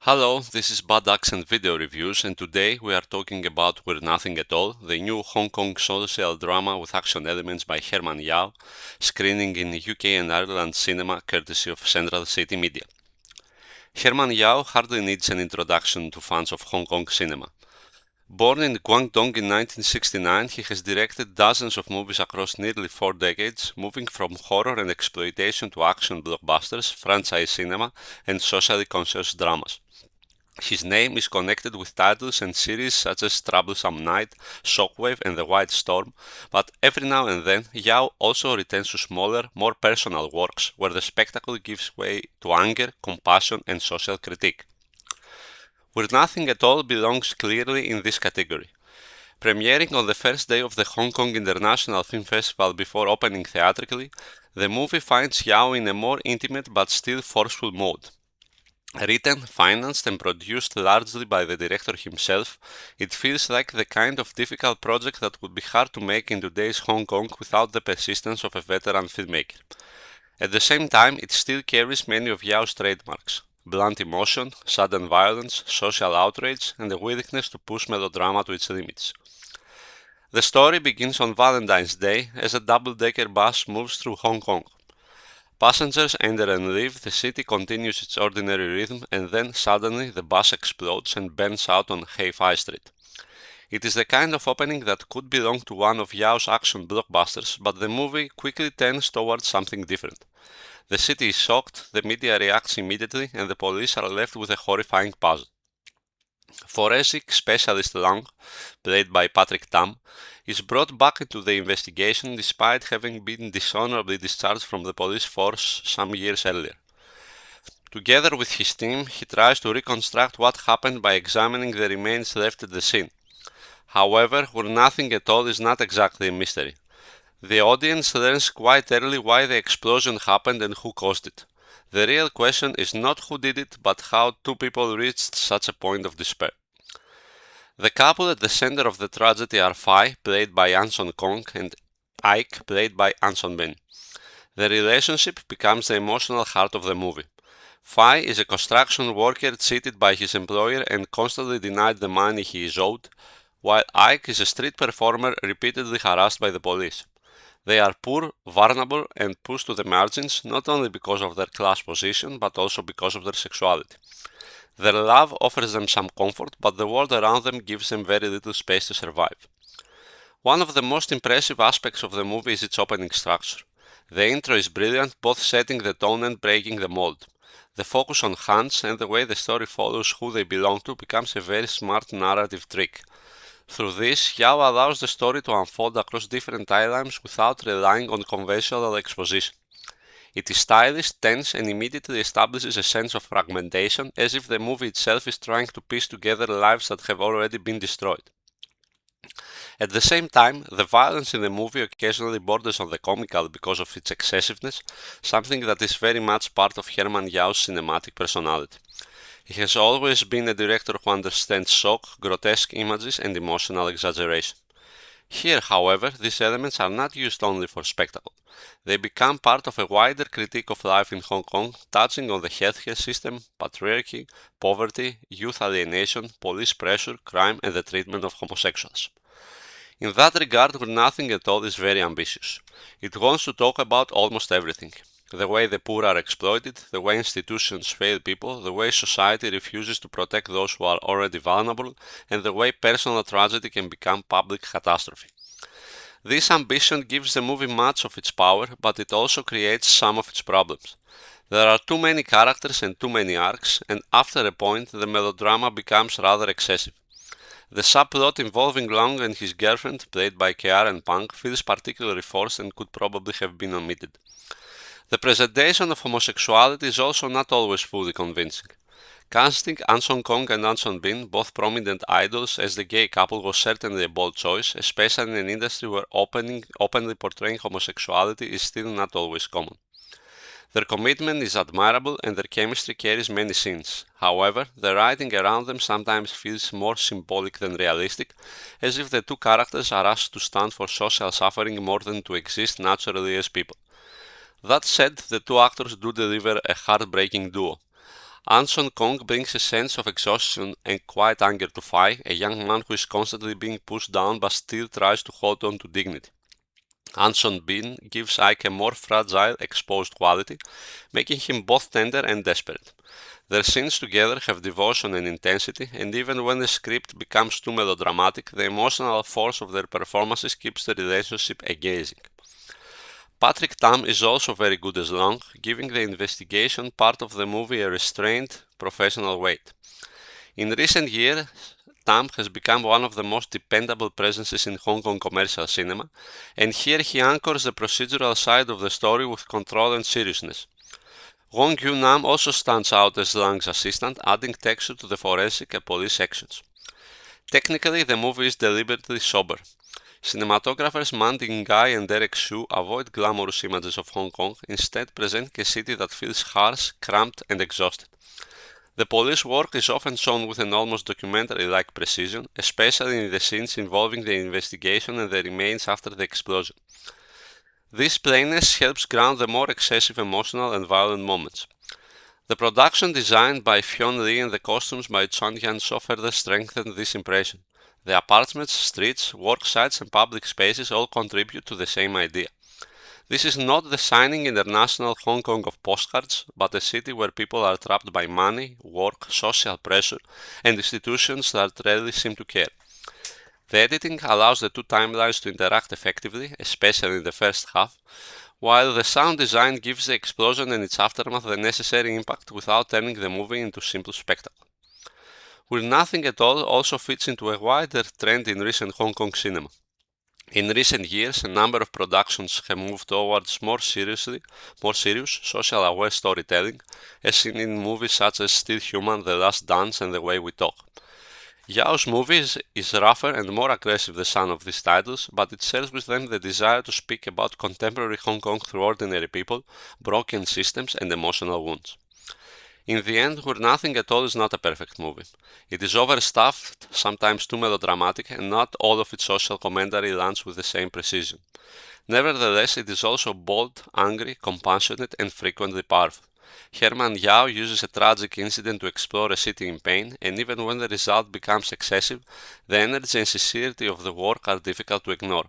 Hello, this is Bad Accent Video Reviews, and today we are talking about We're Nothing at All, the new Hong Kong social drama with action elements by Herman Yau, screening in UK and Ireland cinema courtesy of Central City Media. Herman Yau hardly needs an introduction to fans of Hong Kong cinema. Born in Guangdong in 1969, he has directed dozens of movies across nearly 4 decades, moving from horror and exploitation to action blockbusters, franchise cinema, and socially conscious dramas. His name is connected with titles and series such as Troublesome Night, Shockwave, and The White Storm, but every now and then Yao also returns to smaller, more personal works where the spectacle gives way to anger, compassion, and social critique. We're Nothing at All belongs clearly in this category. Premiering on the first day of the Hong Kong International Film Festival before opening theatrically, the movie finds Yao in a more intimate but still forceful mode. Written, financed, and produced largely by the director himself, it feels like the kind of difficult project that would be hard to make in today's Hong Kong without the persistence of a veteran filmmaker. At the same time, it still carries many of Yao's trademarks: blunt emotion, sudden violence, social outrage, and a willingness to push melodrama to its limits. The story begins on Valentine's Day as a double-decker bus moves through Hong Kong. Passengers enter and leave, the city continues its ordinary rhythm, and then suddenly the bus explodes and burns out on Hei-Fi Street. It is the kind of opening that could belong to one of Yao's action blockbusters, but the movie quickly turns towards something different. The city is shocked, the media reacts immediately, and the police are left with a horrifying puzzle. Forensic specialist Lang, played by Patrick Tam, is brought back into the investigation despite having been dishonorably discharged from the police force some years earlier. Together with his team, he tries to reconstruct what happened by examining the remains left at the scene. However, We're Nothing at All is not exactly a mystery. The audience learns quite early why the explosion happened and who caused it. The real question is not who did it, but how two people reached such a point of despair. The couple at the center of the tragedy are Fai, played by Anson Kong, and Ike, played by Ansonbean. The relationship becomes the emotional heart of the movie. Fai is a construction worker cheated by his employer and constantly denied the money he is owed, while Ike is a street performer repeatedly harassed by the police. They are poor, vulnerable, and pushed to the margins not only because of their class position, but also because of their sexuality. Their love offers them some comfort, but the world around them gives them very little space to survive. One of the most impressive aspects of the movie is its opening structure. The intro is brilliant, both setting the tone and breaking the mold. The focus on hunts and the way the story follows who they belong to becomes a very smart narrative trick. Through this, Yao allows the story to unfold across different timelines without relying on conventional exposition. It is stylish, tense, and immediately establishes a sense of fragmentation, as if the movie itself is trying to piece together lives that have already been destroyed. At the same time, the violence in the movie occasionally borders on the comical because of its excessiveness, something that is very much part of Herman Yau's cinematic personality. He has always been a director who understands shock, grotesque images, and emotional exaggeration. Here, however, these elements are not used only for spectacle. They become part of a wider critique of life in Hong Kong, touching on the healthcare system, patriarchy, poverty, youth alienation, police pressure, crime, and the treatment of homosexuals. In that regard, We're Nothing at All is very ambitious. It wants to talk about almost everything. The way the poor are exploited, the way institutions fail people, the way society refuses to protect those who are already vulnerable, and the way personal tragedy can become public catastrophe. This ambition gives the movie much of its power, but it also creates some of its problems. There are too many characters and too many arcs, and after a point, the melodrama becomes rather excessive. The subplot involving Long and his girlfriend, played by Kearen Pang, feels particularly forced and could probably have been omitted. The presentation of homosexuality is also not always fully convincing. Casting Anson Kong and Ansonbean, both prominent idols, as the gay couple was certainly a bold choice, especially in an industry where openly portraying homosexuality is still not always common. Their commitment is admirable and their chemistry carries many scenes. However, the writing around them sometimes feels more symbolic than realistic, as if the two characters are asked to stand for social suffering more than to exist naturally as people. That said, the two actors do deliver a heartbreaking duo. Anson Kong brings a sense of exhaustion and quiet anger to Fai, a young man who is constantly being pushed down but still tries to hold on to dignity. Ansonbean gives Ike a more fragile, exposed quality, making him both tender and desperate. Their scenes together have devotion and intensity, and even when the script becomes too melodramatic, the emotional force of their performances keeps the relationship engaging. Patrick Tam is also very good as Long, giving the investigation part of the movie a restrained, professional weight. In recent years, Tam has become one of the most dependable presences in Hong Kong commercial cinema, and here he anchors the procedural side of the story with control and seriousness. Wong You-nam also stands out as Lang's assistant, adding texture to the forensic and police sections. Technically, the movie is deliberately sober. Cinematographers Man Ding-gai and Derek Xu avoid glamorous images of Hong Kong, instead presenting a city that feels harsh, cramped, and exhausted. The police work is often shown with an almost documentary-like precision, especially in the scenes involving the investigation and the remains after the explosion. This plainness helps ground the more excessive emotional and violent moments. The production design by Fion Lee and the costumes by Chan Yan-so further strengthen this impression. The apartments, streets, work sites and public spaces all contribute to the same idea. This is not the shining international Hong Kong of postcards, but a city where people are trapped by money, work, social pressure, and institutions that rarely seem to care. The editing allows the two timelines to interact effectively, especially in the first half, while the sound design gives the explosion and its aftermath the necessary impact without turning the movie into simple spectacle. We're Nothing at All also fits into a wider trend in recent Hong Kong cinema. In recent years, a number of productions have moved towards more serious, social-aware storytelling, as seen in movies such as Still Human, The Last Dance, and The Way We Talk. Yau's movies is rougher and more aggressive than some of these titles, but it shares with them the desire to speak about contemporary Hong Kong through ordinary people, broken systems, and emotional wounds. In the end, We're Nothing at All is not a perfect movie. It is overstuffed, sometimes too melodramatic, and not all of its social commentary lands with the same precision. Nevertheless, it is also bold, angry, compassionate, and frequently powerful. Herman Yau uses a tragic incident to explore a city in pain, and even when the result becomes excessive, the energy and sincerity of the work are difficult to ignore.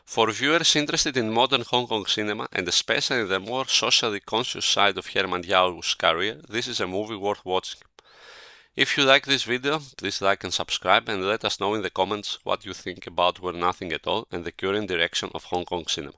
For viewers interested in modern Hong Kong cinema, and especially the more socially conscious side of Herman Yau's career, this is a movie worth watching. If you like this video, please like and subscribe, and let us know in the comments what you think about We're Nothing at All and the current direction of Hong Kong cinema.